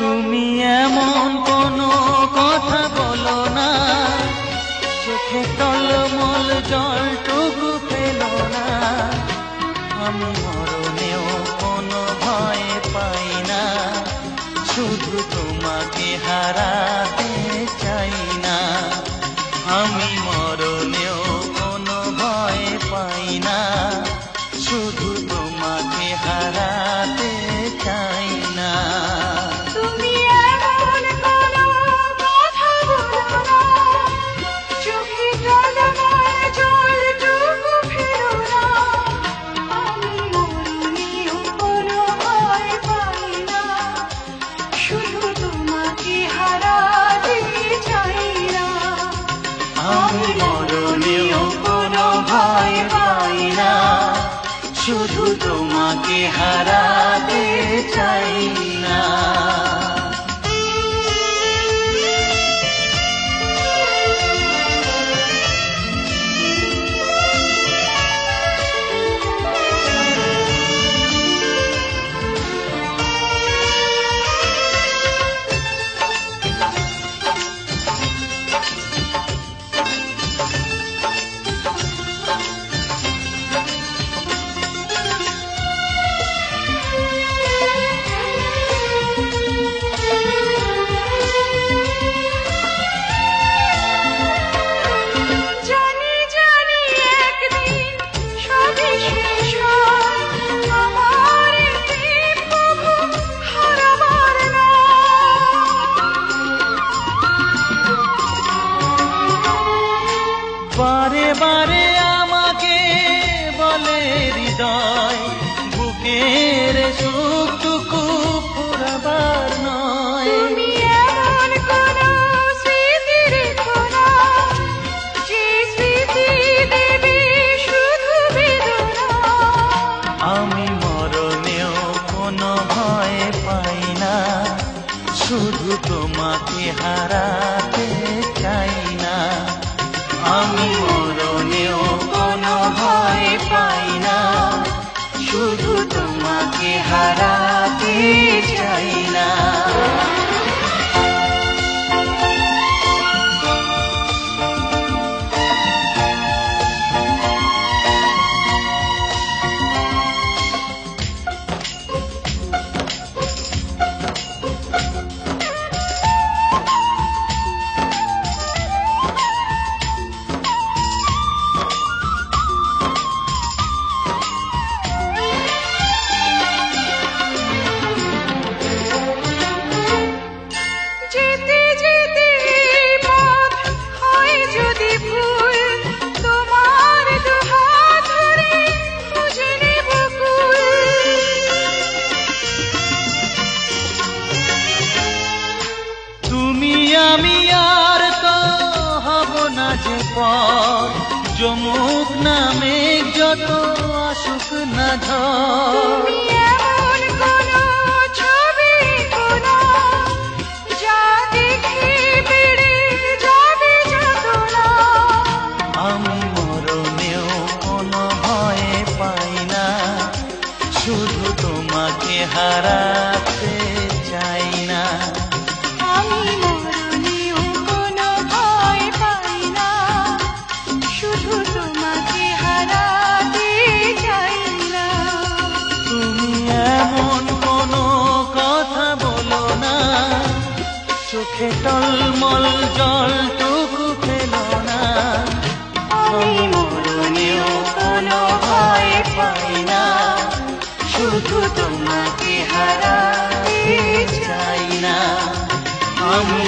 তুমি এমন কোনো কথা বলো না, চোখে টলমল জলটুকু ফেলো না। আমি মরণেও কোনো ভয় পাই না, শুধু তোমাকে হারাতে চাই না। আমি মরণেও কোনো ভয় পাই না, শুধু তোমাকে হারাতে চাই না। তুমি এমন কোনো কথা বলো না, চোখে টলমল জলটুকু ফেলো না। আমি মরণেও কোনো ভয় পাই না, শুধু তোমাকে হারাতে চাই না। আমি মরণেও কোনো ভয় পাই না, শুধু তোমাকে হারাতে চাই না। জানি জানি একদিন সবই শেষ হয়, আমার প্রেম প্রভু হারাবার নয়। বারে বারে আমাকে বলে হৃদয়, বুকের সুখটুকু ফুরাবার নয়। তুমি এমন কোনো স্মৃতি রেখো না, যে স্মৃতি দেবে শুধু বেদনা। আমি মরণেও কোনো ভয় পাই না, শুধু তোমাকে হারাতে চাই না। আমি মরণেও কোনো ভয় পাই না, শুধু তোমাকে হারাতে চাই না। যেতে যেতে এই পথ হয় যদি ভুল, তোমার দুহাত ধরে খুঁজে নেব কুল। তুমি আমি আর তো হব না যে পর, যমুক না মেঘ যত আসুক না ঝড়। তুমি এমন কোনো ছবি কোনো, যা দেখে বেড়ে যাবে যাতনা। আমি মরণেও কোনো ভয় পাই না, শুধু তোমাকে হারাতে চাই না। আমি মরণেও কোনো ভয় পাই না, শুধু তোমাকে হারাতে চাই না। তুমি এমন কোনো কথা বলো না, চোখে টলমল জলটুকু ফেলো না। আমি মরণেও কোনো ভয় পাই না, শুধু তোমাকে হারাতে চাই না। আমি